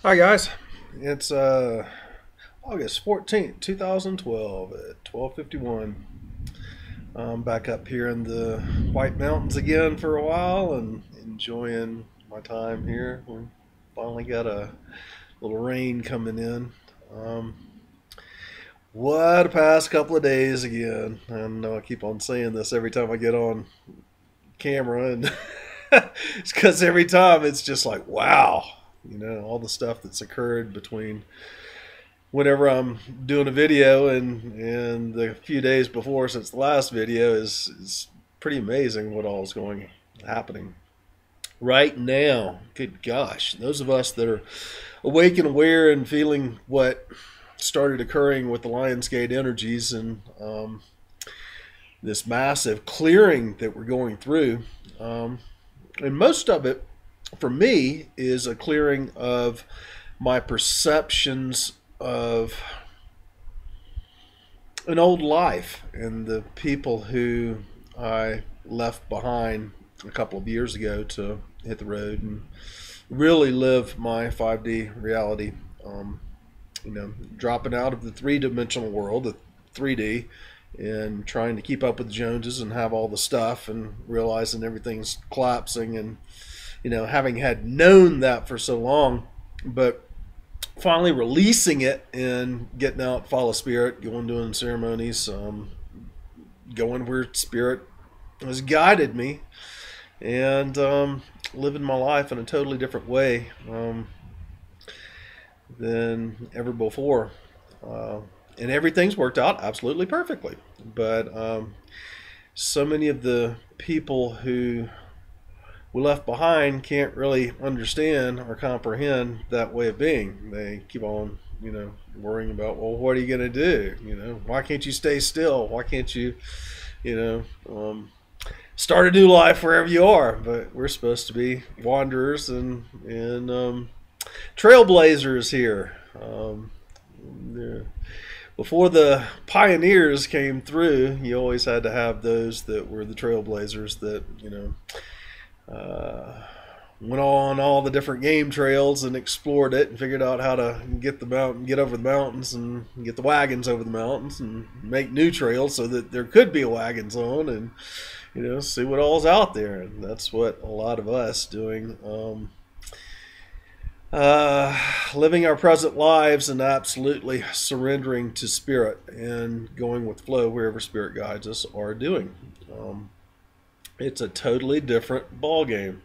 Hi guys, it's August 14th, 2012 at 12:51. I'm back up here in the White Mountains again for a while and enjoying my time here. We finally got a little rain coming in. Um, what a past couple of days again. I know I keep on saying this every time I get on camera, and it's because every time it's just like, wow, all the stuff that's occurred between whenever I'm doing a video and the few days before since the last video is pretty amazing what all is going happening right now. Good gosh, those of us that are awake and aware and feeling what started occurring with the Lionsgate energies and this massive clearing that we're going through, and most of it for me is a clearing of my perceptions of an old life and the people who I left behind a couple of years ago to hit the road and really live my 5D reality. Dropping out of the three-dimensional world, the 3D, and trying to keep up with the Joneses and have all the stuff and realizing everything's collapsing and, having had known that for so long, but finally releasing it and getting out, follow spirit, going doing ceremonies, going where spirit has guided me, and living my life in a totally different way than ever before. And everything's worked out absolutely perfectly. But so many of the people who we left behind can't really understand or comprehend that way of being. They keep on, worrying about, well, what are you going to do? Why can't you stay still? Why can't you, start a new life wherever you are? But we're supposed to be wanderers and trailblazers here. Before the pioneers came through, you always had to have those that were the trailblazers that, went on all the different game trails and explored it and figured out how to get over the mountains and get the wagons over the mountains and make new trails so that there could be wagons on and, see what all's out there. And that's what a lot of us doing. Living our present lives and absolutely surrendering to spirit and going with flow wherever spirit guides us are doing. It's a totally different ball game.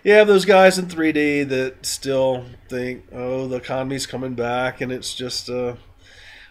You have those guys in 3D that still think, oh, the economy's coming back and it's just a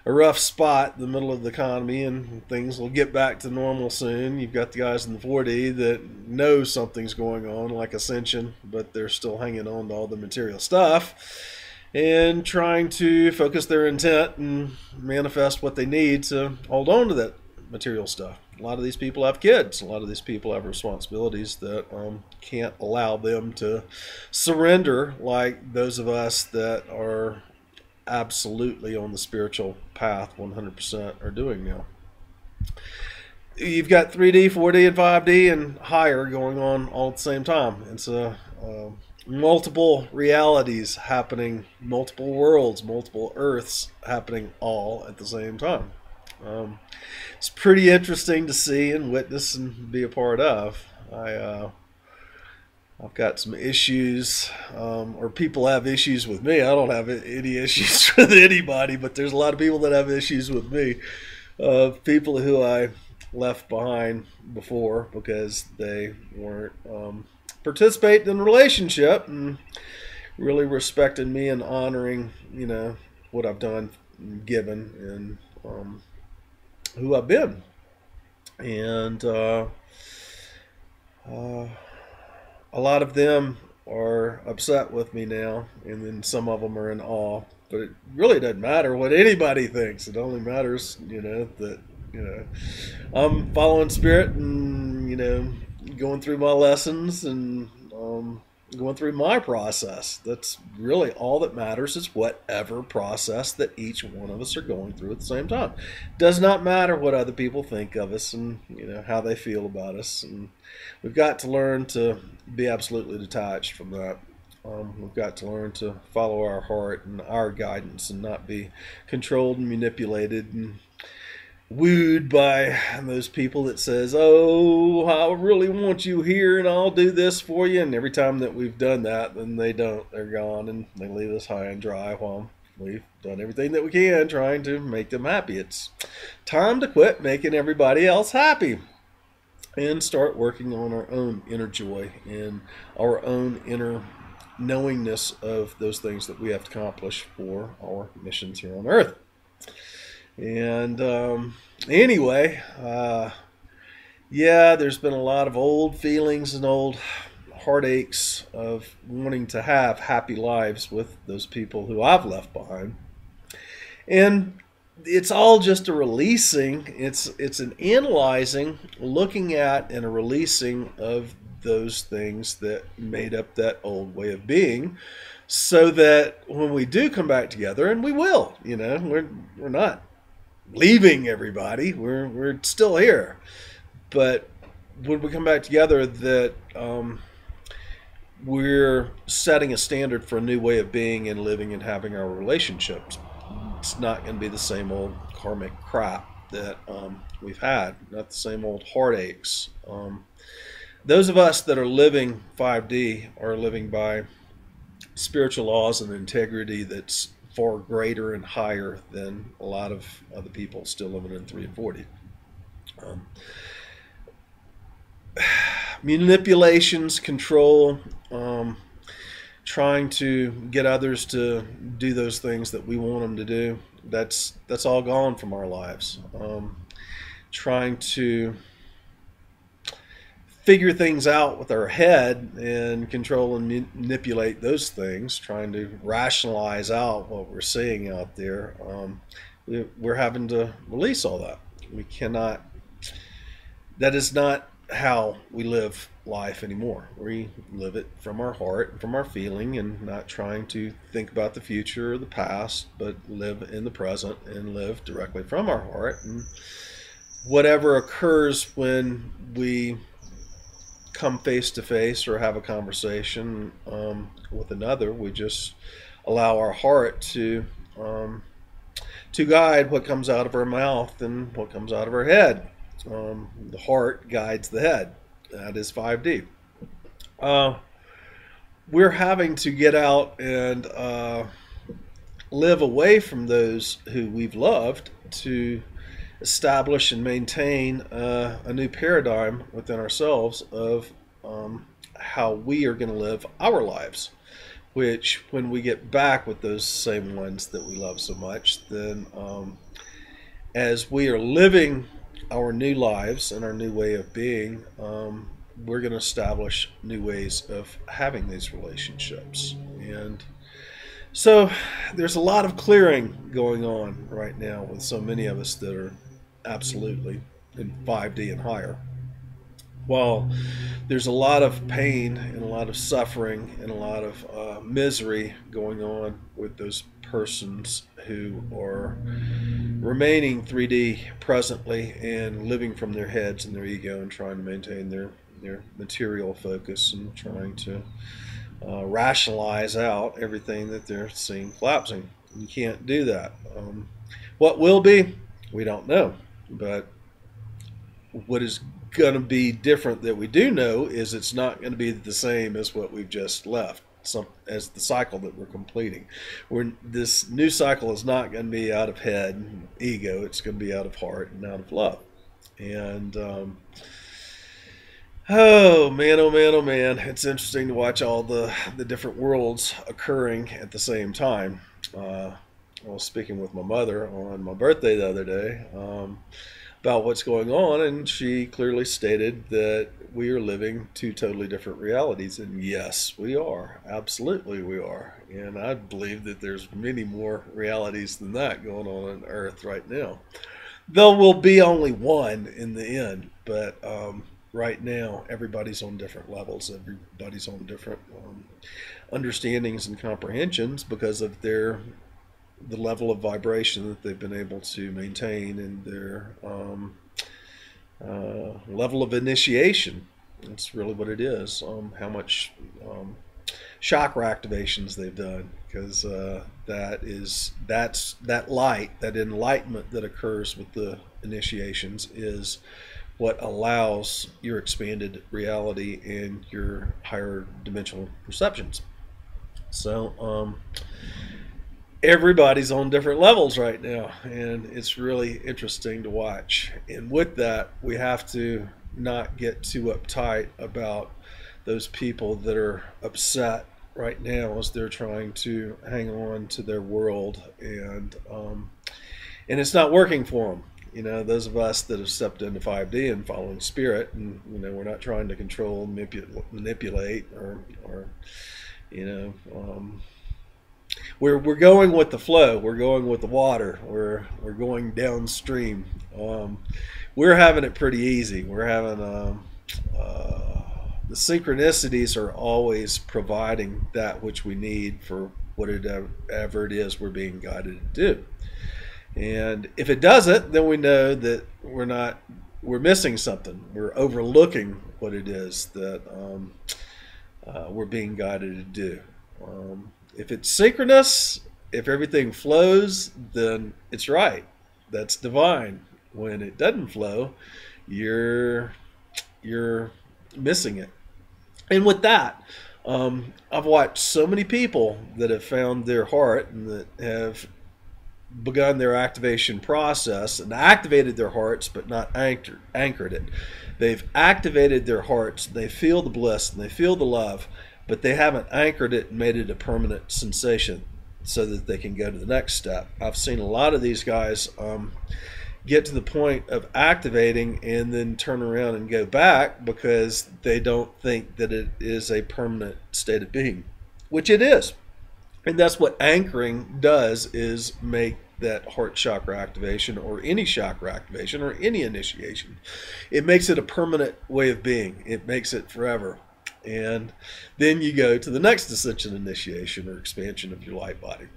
rough spot in the middle of the economy and things will get back to normal soon. You've got the guys in the 4D that know something's going on, like Ascension, but they're still hanging on to all the material stuff and trying to focus their intent and manifest what they need to hold on to that material stuff. A lot of these people have kids. A lot of these people have responsibilities that can't allow them to surrender like those of us that are absolutely on the spiritual path 100% are doing now. You've got 3D, 4D, and 5D and higher going on all at the same time. It's multiple realities happening, multiple worlds, multiple Earths happening all at the same time. It's pretty interesting to see and witness and be a part of. I've got some issues, or people have issues with me. I don't have any issues with anybody, but there's a lot of people that have issues with me. People who I left behind before because they weren't participating in a relationship and really respecting me and honoring, what I've done, and given, and who I've been. And a lot of them are upset with me now, and then some of them are in awe. But it really doesn't matter what anybody thinks. It only matters, that I'm following spirit and going through my lessons and going through my process. That's really all that matters, is whatever process that each one of us are going through at the same time. Does not matter what other people think of us and how they feel about us. And we've got to learn to be absolutely detached from that. We've got to learn to follow our heart and our guidance and not be controlled and manipulated and wooed by those people that says, "Oh, I really want you here and I'll do this for you." And every time that we've done that, then they don't. They're gone and they leave us high and dry while we've done everything that we can trying to make them happy. It's time to quit making everybody else happy and start working on our own inner joy and our own inner knowingness of those things that we have to accomplish for our missions here on earth. And anyway, yeah, there's been a lot of old feelings and old heartaches of wanting to have happy lives with those people who I've left behind. And it's all just a releasing. It's an analyzing, looking at, and a releasing of those things that made up that old way of being, so that when we do come back together, and we will, we're not leaving everybody. We're still here, but when we come back together, that we're setting a standard for a new way of being and living and having our relationships. It's not going to be the same old karmic crap that we've had, not the same old heartaches. Those of us that are living 5D are living by spiritual laws and integrity that's far greater and higher than a lot of other people still living in 3 and 40. Manipulations, control, trying to get others to do those things that we want them to do, that's all gone from our lives. Trying to figure things out with our head and control and manipulate those things, trying to rationalize out what we're seeing out there, we're having to release all that. We cannot, that is not how we live life anymore. We live it from our heart and from our feeling, and not trying to think about the future or the past, but live in the present and live directly from our heart. And whatever occurs when we come face to face or have a conversation with another, we just allow our heart to guide what comes out of our mouth and what comes out of our head. The heart guides the head. That is 5D. We're having to get out and live away from those who we've loved to establish and maintain a new paradigm within ourselves of how we are going to live our lives, which when we get back with those same ones that we love so much, then as we are living our new lives and our new way of being, we're going to establish new ways of having these relationships. And so there's a lot of clearing going on right now with so many of us that are absolutely in 5D and higher. While there's a lot of pain and a lot of suffering and a lot of misery going on with those persons who are remaining 3D presently and living from their heads and their ego and trying to maintain their material focus and trying to rationalize out everything that they're seeing collapsing. You can't do that. What will be, we don't know. But what is going to be different that we do know is it's not going to be the same as what we've just left, as the cycle that we're completing. This new cycle is not going to be out of head and ego. It's going to be out of heart and out of love. And oh man, oh man, oh man, it's interesting to watch all the different worlds occurring at the same time. I was speaking with my mother on my birthday the other day about what's going on, and she clearly stated that we are living 2 totally different realities. And yes, we are. Absolutely we are. And I believe that there's many more realities than that going on Earth right now. There will be only one in the end, but right now everybody's on different levels. Everybody's on different understandings and comprehensions because of the level of vibration that they've been able to maintain and their level of initiation. That's really what it is. How much chakra activations they've done, because that light, that enlightenment that occurs with the initiations is what allows your expanded reality and your higher dimensional perceptions. So everybody's on different levels right now, and it's really interesting to watch. And with that, we have to not get too uptight about those people that are upset right now as they're trying to hang on to their world, and it's not working for them. You know, those of us that have stepped into 5D and following spirit, and we're not trying to control, manipulate, or we're going with the flow. We're going with the water. We're going downstream. We're having it pretty easy. We're having the synchronicities are always providing that which we need for whatever it is we're being guided to do. And if it doesn't, then we know that we're missing something. We're overlooking what it is that we're being guided to do. If it's synchronous, if everything flows, then it's right. That's divine. When it doesn't flow, you're missing it. And with that, I've watched so many people that have found their heart and that have begun their activation process and activated their hearts, but not anchored it. They've activated their hearts, they feel the bliss and they feel the love, but they haven't anchored it and made it a permanent sensation so that they can go to the next step. I've seen a lot of these guys get to the point of activating and then turn around and go back because they don't think that it is a permanent state of being, which it is. And that's what anchoring does, is make that heart chakra activation, or any chakra activation, or any initiation. It makes it a permanent way of being. It makes it forever. And then you go to the next ascension initiation or expansion of your light body.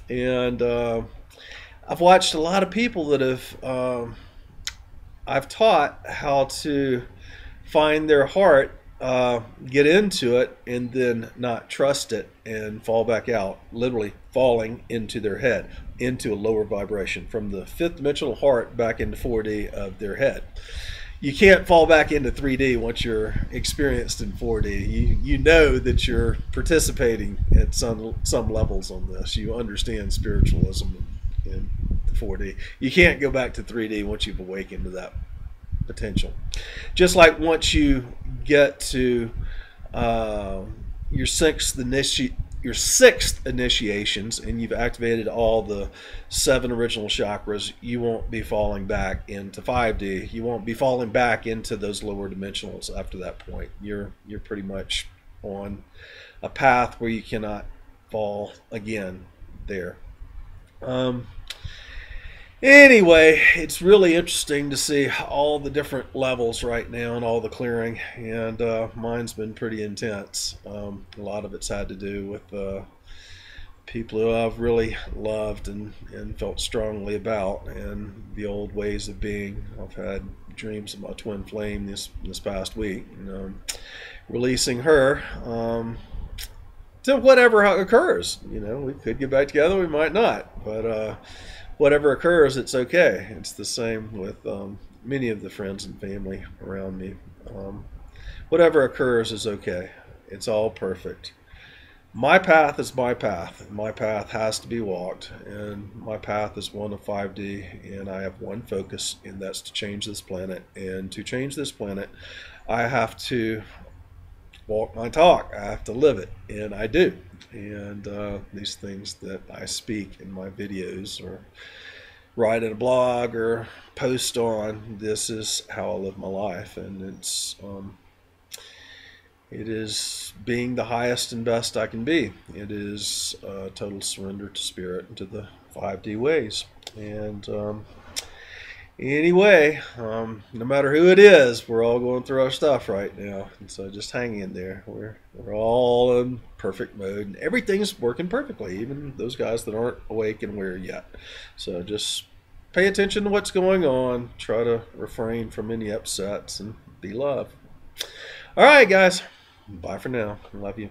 And I've watched a lot of people that have, I've taught how to find their heart, get into it, and then not trust it and fall back out, literally falling into their head, into a lower vibration, from the fifth dimensional heart back into 4D of their head. You can't fall back into 3D once you're experienced in 4D. You know that you're participating at some levels on this. You understand spiritualism in 4D. You can't go back to 3D once you've awakened to that potential. Just like once you get to your sixth initiations and you've activated all the 7 original chakras, you won't be falling back into 5D. You won't be falling back into those lower dimensionals after that point. You're pretty much on a path where you cannot fall again there. Anyway, it's really interesting to see all the different levels right now and all the clearing, and mine's been pretty intense. A lot of it's had to do with people who I've really loved and felt strongly about, and the old ways of being. I've had dreams of my twin flame this past week, releasing her to whatever occurs. We could get back together, we might not, but whatever occurs, it's okay. It's the same with many of the friends and family around me. Whatever occurs is okay. It's all perfect. My path is my path. My path has to be walked, and my path is one of 5D, and I have one focus, and that's to change this planet. And to change this planet, I have to walk my talk. I have to live it, and I do. And these things that I speak in my videos or write in a blog or post on, this is how I live my life, and it is being the highest and best I can be. It is total surrender to spirit and to the 5D ways. And anyway, no matter who it is, we're all going through our stuff right now, and so just hang in there. We're all in perfect mode, and everything's working perfectly, even those guys that aren't awake and aware yet. So just pay attention to what's going on, try to refrain from any upsets, and be love. All right, guys, bye for now. Love you.